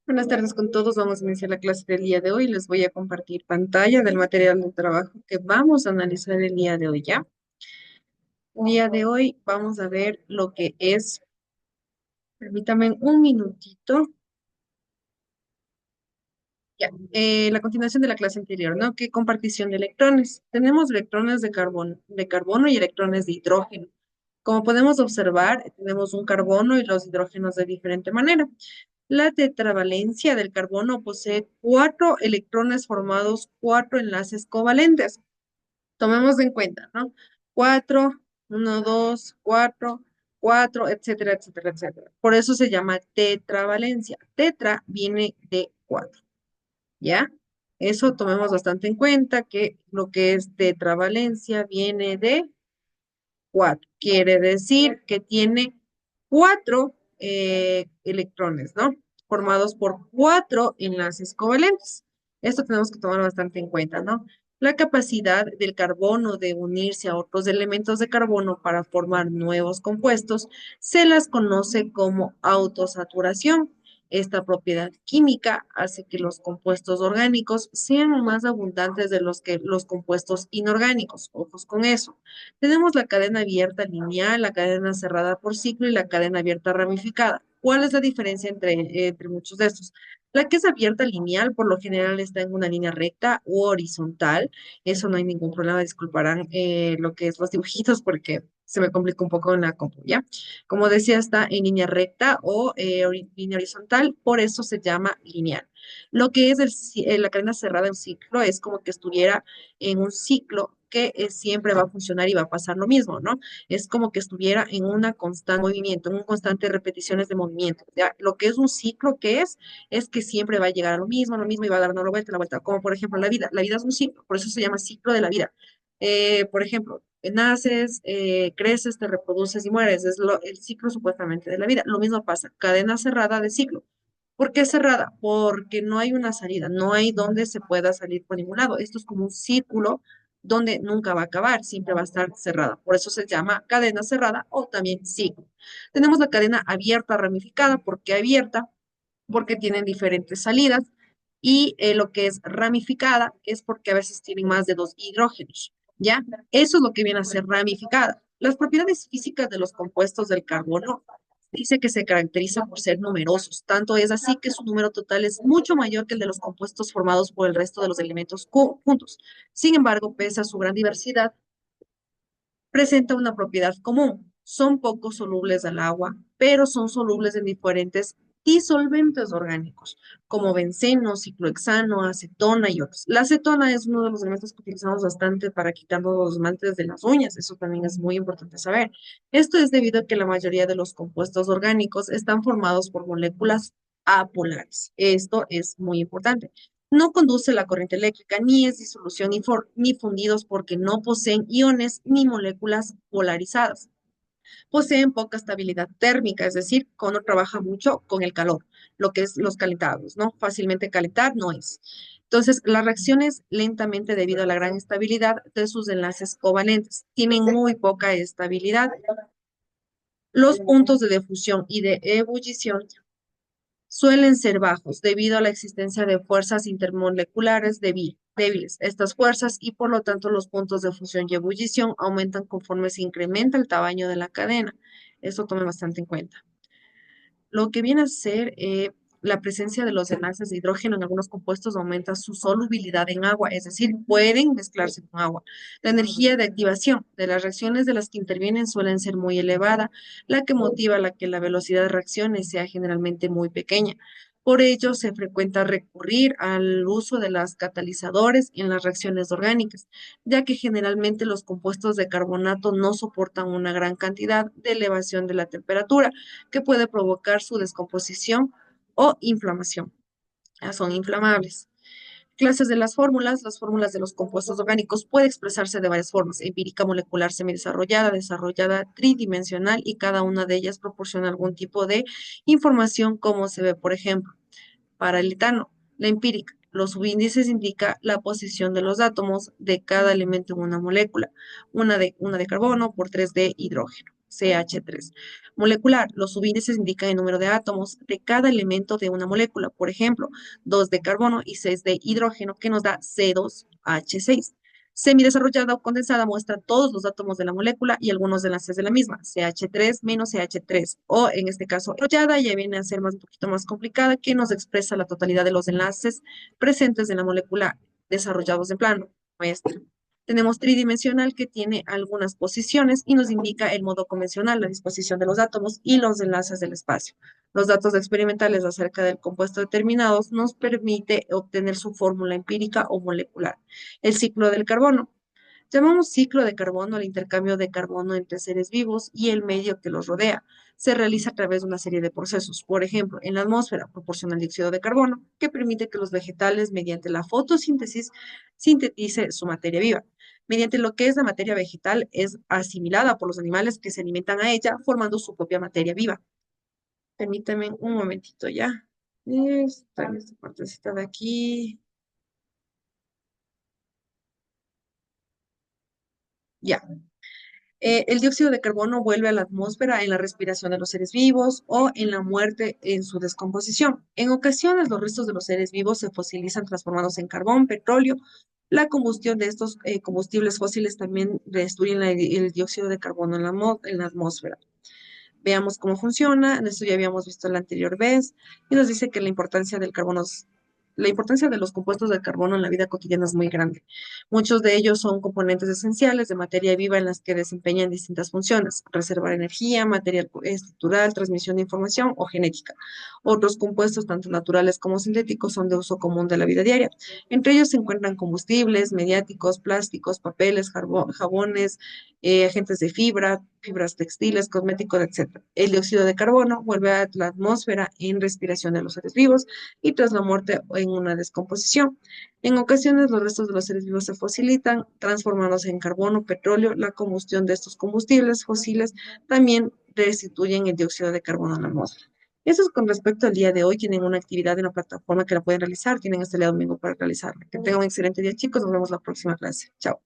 Buenas tardes con todos. Vamos a iniciar la clase del día de hoy. Les voy a compartir pantalla del material de trabajo que vamos a analizar el día de hoy, ¿ya? El día de hoy vamos a ver lo que es, permítame un minutito, ya, la continuación de la clase anterior, ¿no? Que compartición de electrones. Tenemos electrones de carbono y electrones de hidrógeno. Como podemos observar, tenemos un carbono y los hidrógenos de diferente manera. La tetravalencia del carbono posee cuatro electrones formados, cuatro enlaces covalentes. Tomemos en cuenta, ¿no? Cuatro, uno, dos, cuatro, cuatro, etcétera, etcétera, etcétera. Por eso se llama tetravalencia. Tetra viene de cuatro, ¿ya? Eso tomemos bastante en cuenta que lo que es tetravalencia viene de cuatro. Quiere decir que tiene cuatro electrones, ¿no? Formados por cuatro enlaces covalentes. Esto tenemos que tomar bastante en cuenta, ¿no? La capacidad del carbono de unirse a otros elementos de carbono para formar nuevos compuestos se las conoce como autosaturación. Esta propiedad química hace que los compuestos orgánicos sean más abundantes de los que los compuestos inorgánicos. Ojos con eso. Tenemos la cadena abierta lineal, la cadena cerrada por ciclo y la cadena abierta ramificada. ¿Cuál es la diferencia entre muchos de estos? La que es abierta lineal, por lo general está en una línea recta u horizontal. Eso no hay ningún problema. Disculparán lo que es los dibujitos porque se me complica un poco en la compu, ¿ya? Como decía, está en línea recta o línea horizontal, por eso se llama lineal. Lo que es la cadena cerrada en ciclo es como que estuviera en un ciclo que siempre va a funcionar y va a pasar lo mismo, ¿no? Es como que estuviera en una constante movimiento, en un constante repeticiones de movimiento. ¿Ya? Lo que es un ciclo, ¿qué es que siempre va a llegar a lo mismo y va a dar una vuelta, la vuelta, como por ejemplo la vida. La vida es un ciclo, por eso se llama ciclo de la vida. Por ejemplo, naces, creces, te reproduces y mueres, el ciclo supuestamente de la vida. Lo mismo pasa, cadena cerrada de ciclo. ¿Por qué cerrada? Porque no hay una salida, no hay donde se pueda salir por ningún lado. Esto es como un círculo donde nunca va a acabar, siempre va a estar cerrada. Por eso se llama cadena cerrada o también ciclo. Tenemos la cadena abierta ramificada. ¿Por qué abierta? Porque tienen diferentes salidas. Y lo que es ramificada es porque a veces tienen más de dos hidrógenos. ¿Ya? Eso es lo que viene a ser ramificada. Las propiedades físicas de los compuestos del carbono dice que se caracteriza por ser numerosos. Tanto es así que su número total es mucho mayor que el de los compuestos formados por el resto de los elementos juntos. Sin embargo, pese a su gran diversidad, presenta una propiedad común. Son poco solubles al agua, pero son solubles en diferentes disolventes orgánicos, como benceno, ciclohexano, acetona y otros. La acetona es uno de los elementos que utilizamos bastante para quitarnos los mantes de las uñas. Eso también es muy importante saber. Esto es debido a que la mayoría de los compuestos orgánicos están formados por moléculas apolares. Esto es muy importante. No conduce la corriente eléctrica, ni es disolución ni fundidos porque no poseen iones ni moléculas polarizadas. Poseen poca estabilidad térmica, es decir, cuando trabaja mucho con el calor, lo que es los calentados, ¿no? Fácilmente calentar no es. Entonces, las reacciones lentamente debido a la gran estabilidad de sus enlaces covalentes. Tienen muy poca estabilidad. Los puntos de difusión y de ebullición suelen ser bajos debido a la existencia de fuerzas intermoleculares débiles. Estas fuerzas y por lo tanto los puntos de fusión y ebullición aumentan conforme se incrementa el tamaño de la cadena. Eso tome bastante en cuenta. Lo que viene a ser la presencia de los enlaces de hidrógeno en algunos compuestos aumenta su solubilidad en agua, es decir, pueden mezclarse con agua. La energía de activación de las reacciones de las que intervienen suelen ser muy elevada, la que motiva la que la velocidad de reacciones sea generalmente muy pequeña. Por ello, se frecuenta recurrir al uso de los catalizadores en las reacciones orgánicas, ya que generalmente los compuestos de carbonato no soportan una gran cantidad de elevación de la temperatura que puede provocar su descomposición o inflamación. Son inflamables. Clases de las fórmulas de los compuestos orgánicos puede expresarse de varias formas, empírica, molecular, semidesarrollada, desarrollada, tridimensional y cada una de ellas proporciona algún tipo de información como se ve, por ejemplo, para el etano, la empírica. Los subíndices indican la posición de los átomos de cada elemento en una molécula, una de carbono por tres de hidrógeno. CH3. Molecular, los subíndices indican el número de átomos de cada elemento de una molécula. Por ejemplo, 2 de carbono y 6 de hidrógeno, que nos da C2H6. Semidesarrollada o condensada muestra todos los átomos de la molécula y algunos enlaces de la misma, CH3 menos CH3, o en este caso, desarrollada ya viene a ser un poquito más complicada, que nos expresa la totalidad de los enlaces presentes en la molécula desarrollados en plano muestra. Tenemos tridimensional, que tiene algunas posiciones y nos indica el modo convencional, la disposición de los átomos y los enlaces del espacio. Los datos experimentales acerca del compuesto determinados nos permite obtener su fórmula empírica o molecular. El ciclo del carbono. Llamamos ciclo de carbono al intercambio de carbono entre seres vivos y el medio que los rodea. Se realiza a través de una serie de procesos. Por ejemplo, en la atmósfera proporciona el dióxido de carbono, que permite que los vegetales, mediante la fotosíntesis, sintetice su materia viva. Mediante lo que es la materia vegetal, es asimilada por los animales que se alimentan a ella, formando su propia materia viva. Permítame un momentito ya. Esta partecita de aquí. Ya. El dióxido de carbono vuelve a la atmósfera en la respiración de los seres vivos o en la muerte en su descomposición. En ocasiones, los restos de los seres vivos se fosilizan transformados en carbón, petróleo. La combustión de estos combustibles fósiles también destruyen el dióxido de carbono en en la atmósfera. Veamos cómo funciona. Esto ya habíamos visto la anterior vez y nos dice que la importancia de los compuestos de carbono en la vida cotidiana es muy grande. Muchos de ellos son componentes esenciales de materia viva en las que desempeñan distintas funciones: reservar energía, material estructural, transmisión de información o genética. Otros compuestos, tanto naturales como sintéticos, son de uso común de la vida diaria. Entre ellos se encuentran combustibles, mediáticos, plásticos, papeles, jabones, agentes de fibras textiles, cosméticos, etcétera. El dióxido de carbono vuelve a la atmósfera en respiración de los seres vivos y tras la muerte en una descomposición. En ocasiones, los restos de los seres vivos se fosilitan, transformándose en carbono, petróleo. La combustión de estos combustibles fósiles también restituyen el dióxido de carbono en la atmósfera. Eso es con respecto al día de hoy. Tienen una actividad en la plataforma que la pueden realizar. Tienen hasta el día domingo para realizarla. Que tengan un excelente día, chicos. Nos vemos la próxima clase. Chao.